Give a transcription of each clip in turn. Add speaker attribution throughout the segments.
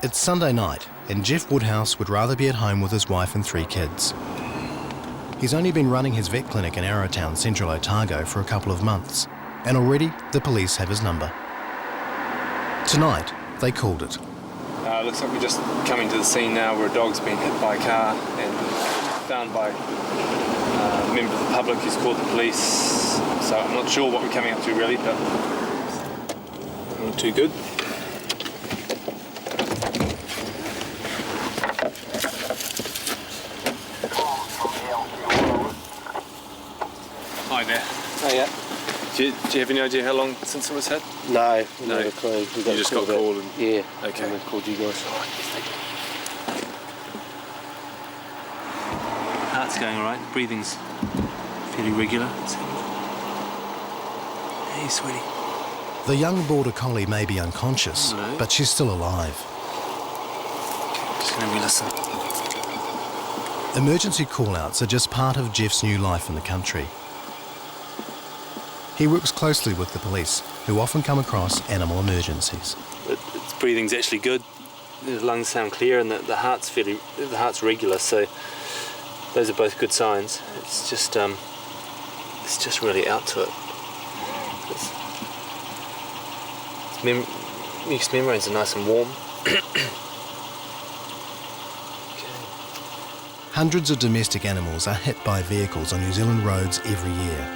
Speaker 1: It's Sunday night, and Jeff Woodhouse would rather be at home with his wife and 3 kids. He's only been running his vet clinic in Arrowtown, Central Otago, for a couple of months, and already the police have his number. Tonight, they called it.
Speaker 2: Looks like we're just coming to the scene now where a dog's been hit by a car and found by a member of the public who's called the police. So I'm not sure what we're coming up to really, but not too good. Hi there.
Speaker 3: Oh yeah.
Speaker 2: Do you have any idea how long since it was hit?
Speaker 3: No,
Speaker 2: No.
Speaker 3: not a clue.
Speaker 2: You just got called and...
Speaker 3: Yeah.
Speaker 2: Okay.
Speaker 3: And we called you guys.
Speaker 2: Heart's going all right. Breathing's fairly regular. Hey, sweetie.
Speaker 1: The young border collie may be unconscious,
Speaker 2: No.
Speaker 1: but she's still alive.
Speaker 2: Just gonna re-listen.
Speaker 1: Emergency call-outs are just part of Jeff's new life in the country. He works closely with the police, who often come across animal emergencies.
Speaker 2: Its breathing's actually good. The lungs sound clear, and the heart's regular. So those are both good signs. It's just really out to it. Mucous membranes are nice and warm.
Speaker 1: Hundreds of domestic animals are hit by vehicles on New Zealand roads every year.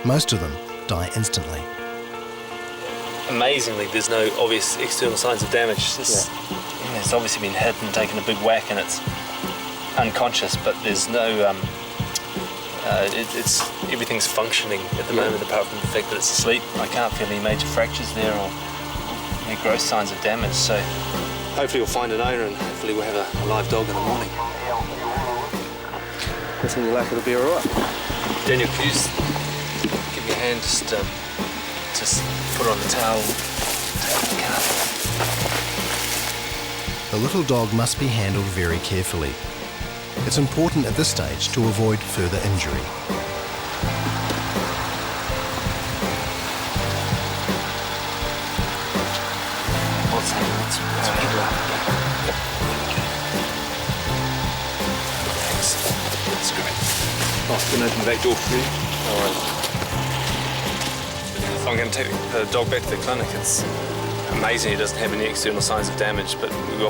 Speaker 1: Most of them die instantly.
Speaker 2: Amazingly, there's no obvious external signs of damage. It's obviously been hit and taken a big whack, and it's unconscious. But there's no, everything's functioning at the moment, apart from the fact that it's asleep. I can't feel any major fractures there or any gross signs of damage. So hopefully we'll find an owner, and hopefully we'll have a live dog in the morning.
Speaker 3: With any luck, it'll be all right.
Speaker 2: Daniel, can you just give me a hand, just put on the towel, take the car.
Speaker 1: The little dog must be handled very carefully. It's important at this stage to avoid further injury.
Speaker 2: What's happening? Let's pick her up. Thanks. That's great. Oh, can I open the back door for you? All right. I'm going to take the dog back to the clinic. It's amazing it doesn't have any external signs of damage, but we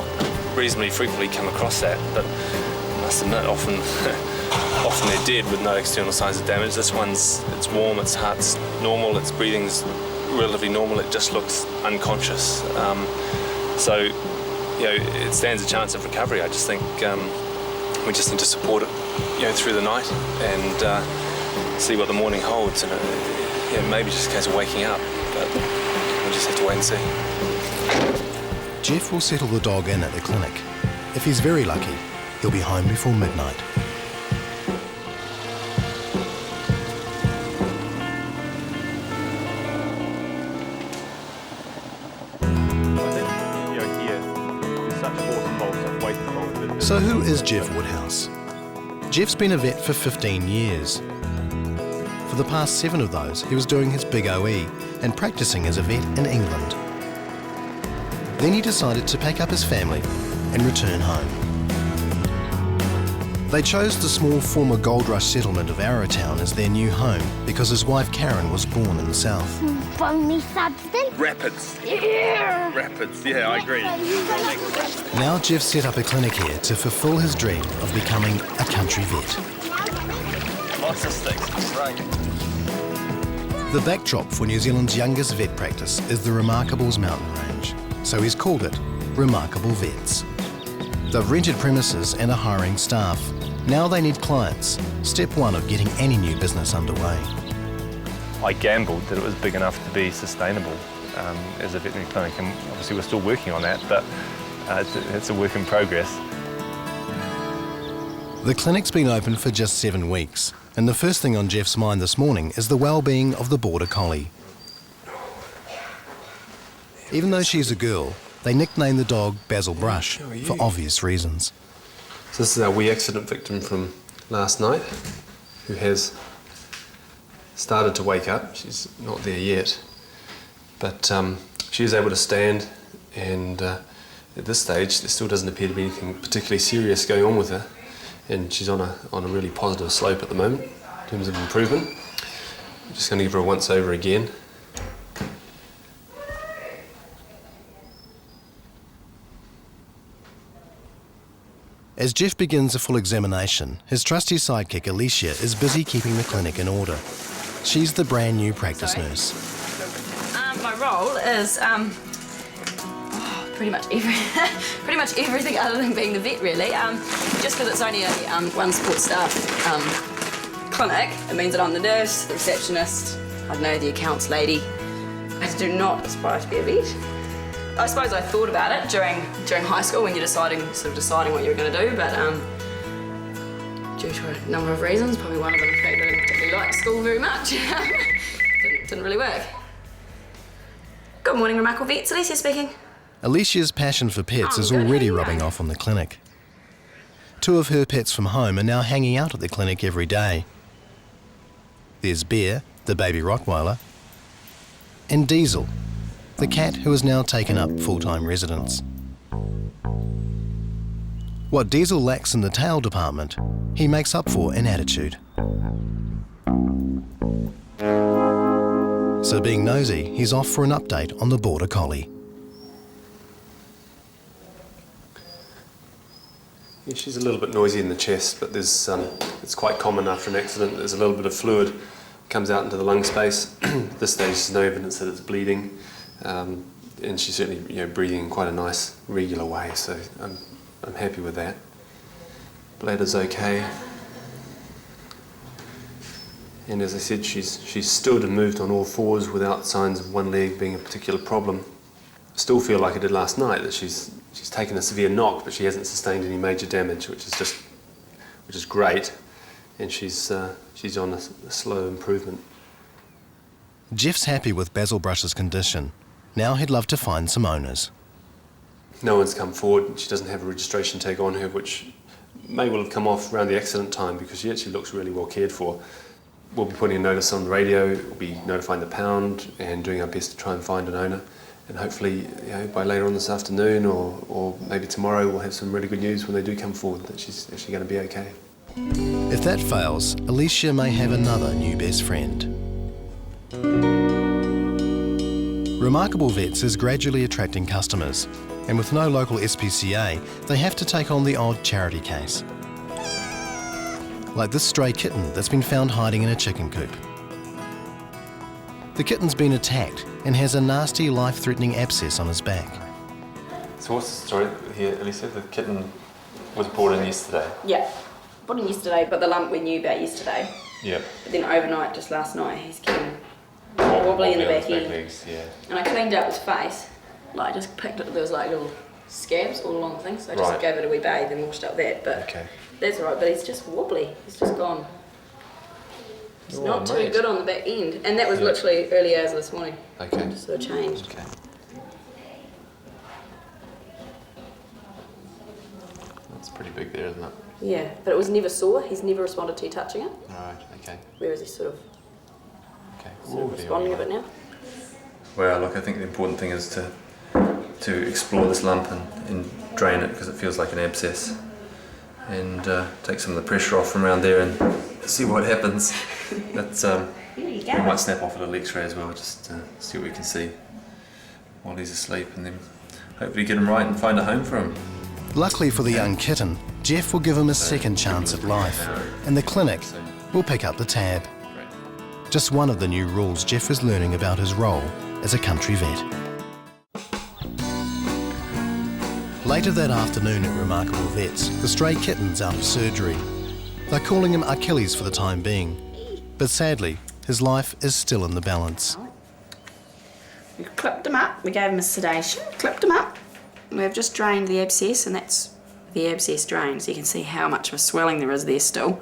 Speaker 2: reasonably frequently come across that. But I must admit, often they're dead with no external signs of damage. This one's, it's warm, its heart's normal, its breathing's relatively normal. It just looks unconscious. So, you know, it stands a chance of recovery. I just think we just need to support it, you know, through the night and see what the morning holds. And maybe just a case of waking up, but we'll just have to wait and see.
Speaker 1: Jeff will settle the dog in at the clinic. If he's very lucky, he'll be home before midnight. So who is Jeff Woodhouse? Jeff's been a vet for 15 years. For the past 7 of those, he was doing his big OE and practicing as a vet in England. Then he decided to pack up his family and return home. They chose the small former gold rush settlement of Arrowtown as their new home because his wife Karen was born in the south.
Speaker 4: Phony substance?
Speaker 2: Rapids.
Speaker 4: Yeah.
Speaker 2: Rapids, yeah, I agree.
Speaker 1: Now Jeff set up a clinic here to fulfill his dream of becoming a country vet.
Speaker 2: Lots of sticks, right.
Speaker 1: The backdrop for New Zealand's youngest vet practice is the Remarkables mountain range, so he's called it Remarkable Vets. They've rented premises and are hiring staff. Now they need clients, step one of getting any new business underway.
Speaker 5: I gambled that it was big enough to be sustainable as a veterinary clinic, and obviously we're still working on that, but it's a work in progress.
Speaker 1: The clinic's been open for just 7 weeks, and the first thing on Jeff's mind this morning is the well-being of the border collie. Even though she's a girl, they nickname the dog Basil Brush for obvious reasons.
Speaker 6: So this is our wee accident victim from last night, who has started to wake up. She's not there yet, but she is able to stand, and at this stage there still doesn't appear to be anything particularly serious going on with her, and she's on a really positive slope at the moment in terms of improvement. I'm just going to give her a once over again.
Speaker 1: As Jeff begins a full examination, his trusty sidekick Alicia is busy keeping the clinic in order. She's the brand new practice nurse.
Speaker 7: My role is pretty much everything other than being the vet, really. Just because it's only a one support staff clinic, it means that I'm the nurse, the receptionist, I don't know, the accounts lady. I do not aspire to be a vet. I suppose I thought about it during high school when you're deciding what you were going to do, but due to a number of reasons, probably one of them the fact that I didn't particularly like school very much, didn't really work. Good morning, Remarkable Vets. Alicia speaking.
Speaker 1: Alicia's passion for pets is already rubbing off on the clinic. 2 of her pets from home are now hanging out at the clinic every day. There's Bear, the baby Rottweiler, and Diesel, the cat who has now taken up full-time residence. What Diesel lacks in the tail department, he makes up for in attitude. So being nosy, he's off for an update on the Border Collie.
Speaker 6: Yeah, she's a little bit noisy in the chest, but there's it's quite common after an accident. There's a little bit of fluid comes out into the lung space. At this stage, there's no evidence that it's bleeding. And she's certainly breathing in quite a nice, regular way, so I'm happy with that. Bladder's okay. And as I said, she's stood and moved on all fours without signs of one leg being a particular problem. I still feel like I did last night, that she's taken a severe knock, but she hasn't sustained any major damage, which is great. And she's on a slow improvement.
Speaker 1: Jeff's happy with Basil Brush's condition. Now he'd love to find some owners.
Speaker 6: No one's come forward. She doesn't have a registration tag on her, which may well have come off around the accident time because she actually looks really well cared for. We'll be putting a notice on the radio, we'll be notifying the pound and doing our best to try and find an owner. And hopefully, by later on this afternoon or maybe tomorrow, we'll have some really good news when they do come forward that she's actually going to be okay.
Speaker 1: If that fails, Alicia may have another new best friend. Remarkable Vets is gradually attracting customers, and with no local SPCA, they have to take on the odd charity case. Like this stray kitten that's been found hiding in a chicken coop. The kitten's been attacked and has a nasty, life-threatening abscess on his back.
Speaker 6: So what's the story here, Alicia? The kitten was brought in yesterday?
Speaker 7: Yeah, brought in yesterday, but the lump we knew about yesterday.
Speaker 6: Yeah.
Speaker 7: But then overnight, just last night, he's getting wobbly in the back end.
Speaker 6: Legs, yeah.
Speaker 7: And I cleaned up his face. Like, I just picked it, there was like little scabs all along the thing, so I just gave it a wee bathe and washed up that. But
Speaker 6: okay.
Speaker 7: That's alright, but he's just wobbly. He's just gone. It's not too good on the back end. And that was literally early hours of this morning.
Speaker 6: Okay.
Speaker 7: Just sort of changed.
Speaker 6: Okay. That's pretty big there, isn't it?
Speaker 7: Yeah, but it was never sore. He's never responded to you touching it.
Speaker 6: Right, okay.
Speaker 7: Whereas he's sort of
Speaker 6: Okay.
Speaker 7: responding a bit now.
Speaker 6: Well, look, I think the important thing is to explore this lump and drain it because it feels like an abscess, and take some of the pressure off from around there and see what happens. That's we might snap off a little X-ray as well, just to see what we can see while he's asleep, and then hopefully get him right and find a home for him.
Speaker 1: Luckily for the young kitten, Jeff will give him a second chance at life, and the clinic will pick up the tab. Just one of the new rules Jeff is learning about his role as a country vet. Later that afternoon at Remarkable Vets, the stray kitten's out of surgery. They're calling him Achilles for the time being, but sadly, his life is still in the balance.
Speaker 7: We clipped him up, we gave him a sedation, clipped him up. We've just drained the abscess, and that's the abscess drain, so you can see how much of a swelling there is there still.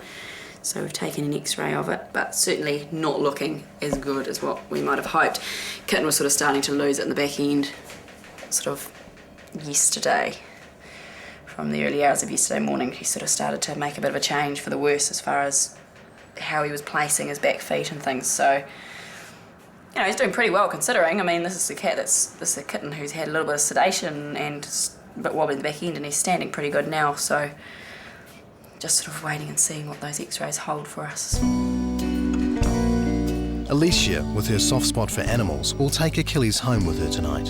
Speaker 7: So we've taken an X-ray of it, but certainly not looking as good as what we might have hoped. Kitten was sort of starting to lose it in the back end, sort of yesterday, from the early hours of yesterday morning, he sort of started to make a bit of a change for the worse as far as how he was placing his back feet and things. So, you know, he's doing pretty well considering. I mean, this is a kitten who's had a little bit of sedation and a bit wobbly in the back end, and he's standing pretty good now. So, just sort of waiting and seeing what those X-rays hold for us.
Speaker 1: Alicia, with her soft spot for animals, will take Achilles home with her tonight.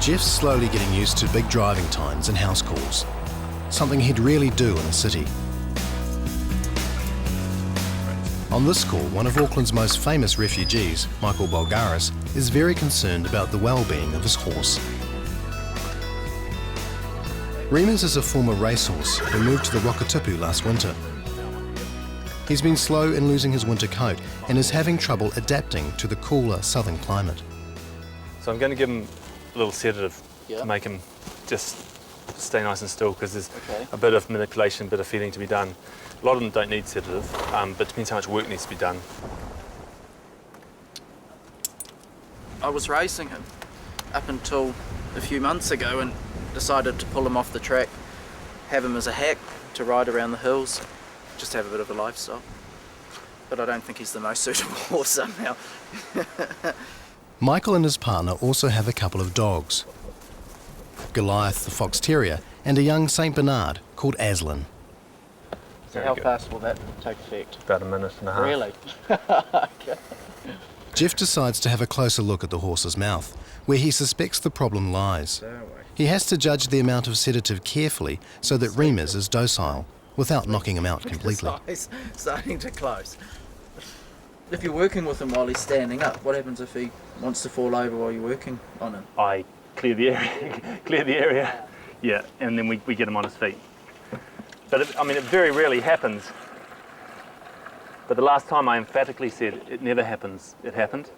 Speaker 1: Jeff's slowly getting used to big driving times and house calls, something he'd rarely do in a city. On this call, one of Auckland's most famous refugees, Michael Bulgaris, is very concerned about the well-being of his horse. Remus is a former racehorse who moved to the Rokatipu last winter. He's been slow in losing his winter coat and is having trouble adapting to the cooler southern climate.
Speaker 5: So I'm going to give him a little sedative to make him just stay nice and still, because there's a bit of manipulation, a bit of feeding to be done. A lot of them don't need sedative, but it depends how much work needs to be done.
Speaker 8: I was racing him up until a few months ago and decided to pull him off the track, have him as a hack to ride around the hills, just have a bit of a lifestyle. But I don't think he's the most suitable horse somehow.
Speaker 1: Michael and his partner also have a couple of dogs, Goliath the Fox Terrier and a young St Bernard called Aslan.
Speaker 8: So how fast will that take effect?
Speaker 5: About a minute and a half.
Speaker 8: Really? Okay.
Speaker 1: Jeff decides to have a closer look at the horse's mouth, where he suspects the problem lies. He has to judge the amount of sedative carefully so that Remus is docile, without knocking him out completely.
Speaker 8: His eyes starting to close. If you're working with him while he's standing up, what happens if he wants to fall over while you're working on him?
Speaker 5: I clear the area, yeah, and then we get him on his feet. But it very rarely happens. But the last time I emphatically said it never happens, it happened.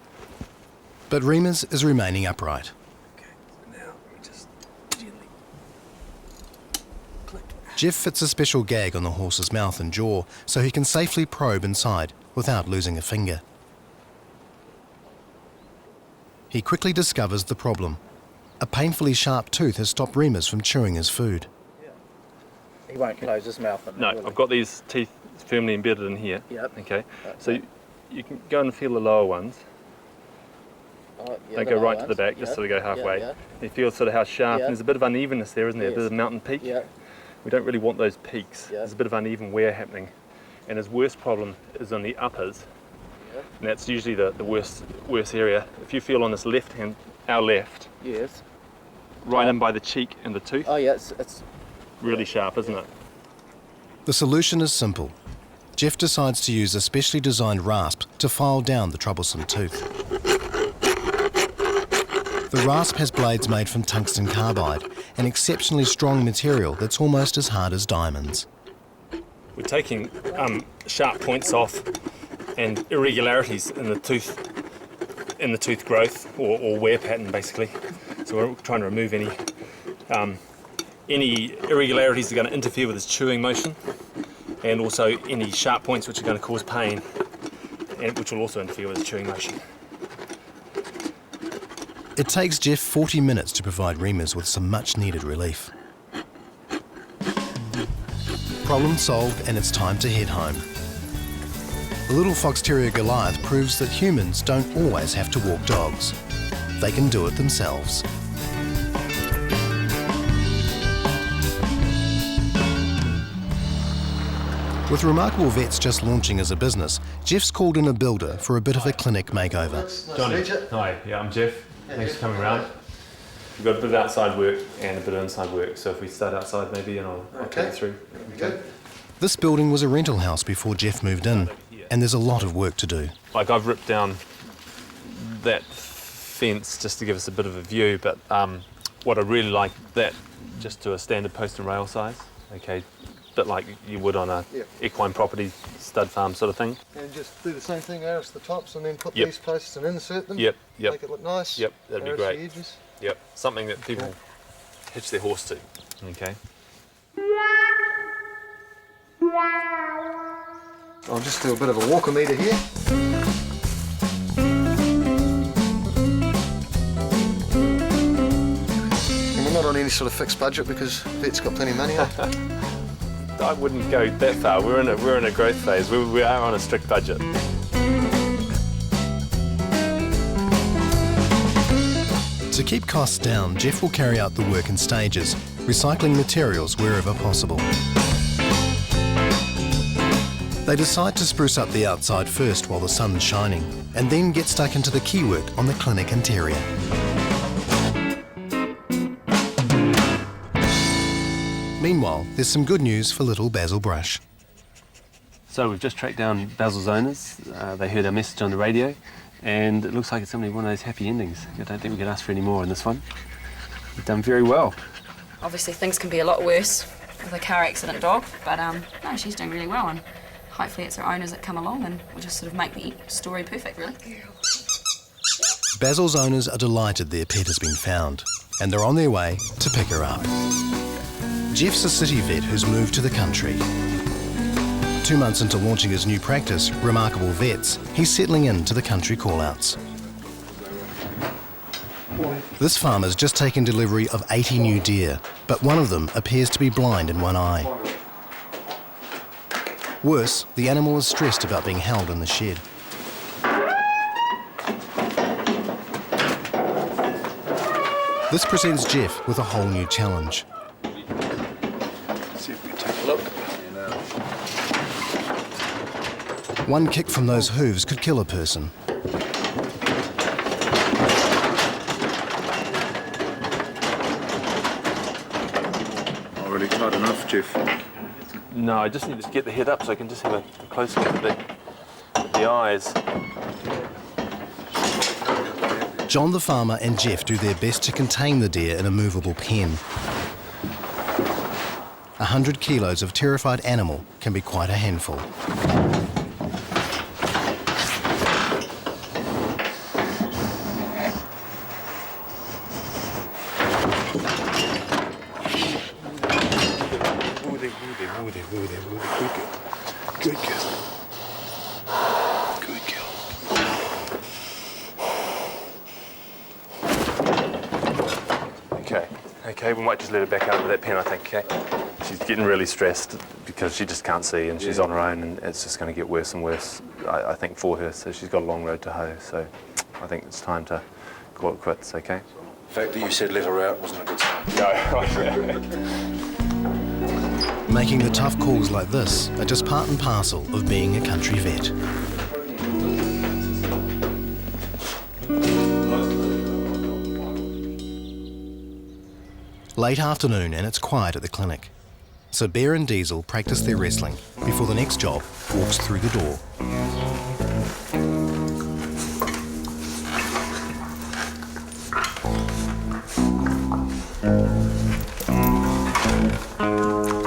Speaker 1: But Remus is remaining upright. Jeff fits a special gag on the horse's mouth and jaw so he can safely probe inside without losing a finger. He quickly discovers the problem. A painfully sharp tooth has stopped Remus from chewing his food.
Speaker 8: He won't close his mouth.
Speaker 5: No, I've got these teeth firmly embedded in here.
Speaker 8: Yep.
Speaker 5: Okay. So you can go and feel the lower ones. They go right to the back, just sort of go halfway. You feel sort of how sharp, and there's a bit of unevenness there, isn't there? There's a mountain peak. We don't really want those peaks. There's a bit of uneven wear happening. And his worst problem is on the uppers. And that's usually the worst area. If you feel on this left hand, our left.
Speaker 8: Yes.
Speaker 5: Right in by the cheek and the tooth.
Speaker 8: Oh yeah, it's
Speaker 5: really sharp, isn't it?
Speaker 1: The solution is simple. Jeff decides to use a specially designed rasp to file down the troublesome tooth. The rasp has blades made from tungsten carbide, an exceptionally strong material that's almost as hard as diamonds.
Speaker 5: We're taking sharp points off and irregularities in the tooth growth or wear pattern, basically. So we're trying to remove any irregularities that are going to interfere with his chewing motion, and also any sharp points which are going to cause pain, and which will also interfere with his chewing motion.
Speaker 1: It takes Jeff 40 minutes to provide Remus with some much-needed relief. Problem solved, and it's time to head home. The little Fox Terrier Goliath proves that humans don't always have to walk dogs. They can do it themselves. With Remarkable Vets just launching as a business, Jeff's called in a builder for a bit of a clinic makeover.
Speaker 5: Johnny, hi, yeah, I'm Jeff. Thanks for coming around. We've got a bit of outside work and a bit of inside work, so if we start outside maybe, and I'll take you through. Okay.
Speaker 1: This building was a rental house before Jeff moved in, and there's a lot of work to do.
Speaker 5: Like, I've ripped down that fence just to give us a bit of a view, but what I really like, that just to a standard post and rail size, okay, bit like you would on a equine property stud farm sort of thing.
Speaker 9: And just do the same thing, arrows the tops, and then put these posts and insert them.
Speaker 5: Make
Speaker 9: it look nice.
Speaker 5: That'd be great. The edges. Something that people hitch their horse to. Okay.
Speaker 9: I'll just do a bit of a walker meter here. And we're not on any sort of fixed budget because Vet's got plenty of money.
Speaker 5: I wouldn't go that far. We're in a growth phase. We are on a strict budget.
Speaker 1: To keep costs down, Jeff will carry out the work in stages, recycling materials wherever possible. They decide to spruce up the outside first while the sun's shining, and then get stuck into the key work on the clinic interior. Meanwhile, there's some good news for little Basil Brush.
Speaker 6: So we've just tracked down Basil's owners. They heard our message on the radio, and it looks like it's only one of those happy endings. I don't think we can ask for any more in this one. We've done very well.
Speaker 7: Obviously things can be a lot worse with a car accident dog, but no, she's doing really well, and hopefully it's her owners that come along and will just sort of make the story perfect, really.
Speaker 1: Basil's owners are delighted their pet has been found, and they're on their way to pick her up. Jeff's a city vet who's moved to the country. 2 months into launching his new practice, Remarkable Vets, he's settling into the country call-outs. This farmer's just taken delivery of 80 new deer, but one of them appears to be blind in one eye. Worse, the animal is stressed about being held in the shed. This presents Jeff with a whole new challenge.
Speaker 9: See if we take a look.
Speaker 1: One kick from those hooves could kill a person.
Speaker 9: Already tight enough, Jeff.
Speaker 5: No, I just need to get the head up so I can just have a close look at the eyes.
Speaker 1: John the farmer and Jeff do their best to contain the deer in a movable pen. 100 kilos of terrified animal can be quite a handful.
Speaker 9: Good girl. Good girl.
Speaker 5: Okay, we might just let her back out of that pen, I think, okay? She's getting really stressed because she just can't see and she's on her own, and it's just going to get worse and worse, I think, for her. So she's got a long road to hoe, so I think it's time to call it quits, okay?
Speaker 9: The fact that you said let her out wasn't a good sign.
Speaker 5: No, right.
Speaker 1: Making the tough calls like this are just part and parcel of being a country vet. Late afternoon and it's quiet at the clinic. So Bear and Diesel practice their wrestling before the next job walks through the door.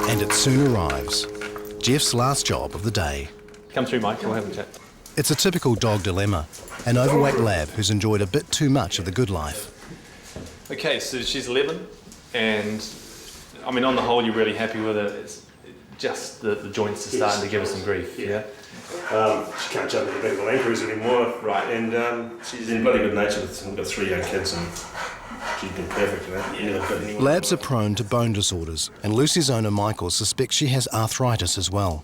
Speaker 1: And it soon arrives. Jeff's last job of the day.
Speaker 5: Come through, Mike, we'll have a chat.
Speaker 1: It's a typical dog dilemma. An overweight lab who's enjoyed a bit too much of the good life.
Speaker 5: Okay, so she's 11, and I mean, on the whole, you're really happy with her. It's just the joints are starting to give her some grief, yeah?
Speaker 10: She can't jump into big anchors anymore.
Speaker 5: Right.
Speaker 10: And she's in bloody good nature. We've got 3 young kids, and she's been perfect, you know. Never got anyone.
Speaker 1: Labs are prone to bone disorders, and Lucy's owner Michael suspects she has arthritis as well.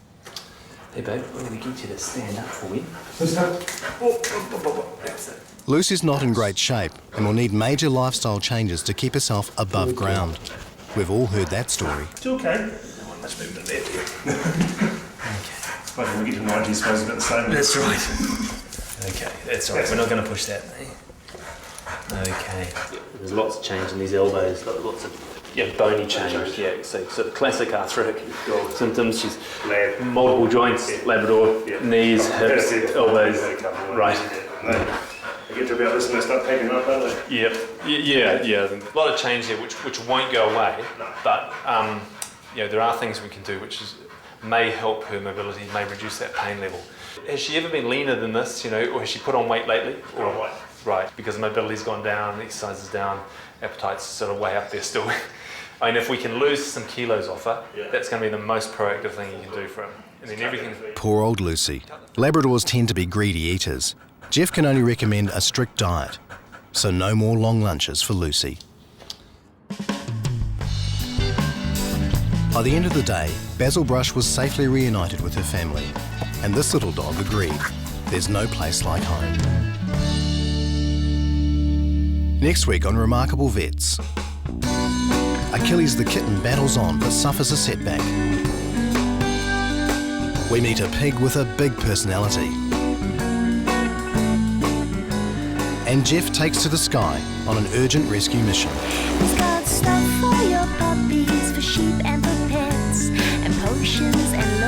Speaker 11: Hey babe, I'm going to get you to stand up for me.
Speaker 10: That's it.
Speaker 1: Lucy's not in great shape and will need major lifestyle changes to keep herself above ground. We've all heard that story.
Speaker 10: It's okay. No one much moved in there, dear. By the time we get to 90, I suppose about the same.
Speaker 11: That's right. Okay, that's all right. We're not going to push that. Okay. There's lots of change in these elbows, lots of bony change.
Speaker 5: Yeah, so sort of classic arthritic symptoms. She's multiple joints, Labrador, knees, hips, elbows. Right.
Speaker 10: They get to about this and they start packing up, don't they?
Speaker 5: Yeah. A lot of change there, which won't go away. But there are things we can do which may help her mobility, may reduce that pain level. Has she ever been leaner than this, or has she put on weight lately?
Speaker 10: Or
Speaker 5: Right, because mobility's gone down, exercise is down, appetite's sort of way up there still. I mean, if we can lose some kilos off her, that's going to be the most proactive thing you can do for her. and then everything.
Speaker 1: Poor old Lucy. Labradors tend to be greedy eaters. Jeff can only recommend a strict diet, so no more long lunches for Lucy. By the end of the day, Basil Brush was safely reunited with her family, and this little dog agreed. There's no place like home. Next week on Remarkable Vets, Achilles the kitten battles on but suffers a setback. We meet a pig with a big personality. And Jeff takes to the sky on an urgent rescue mission.
Speaker 12: He's got stuff for your puppies, for sheep and for pets, and potions and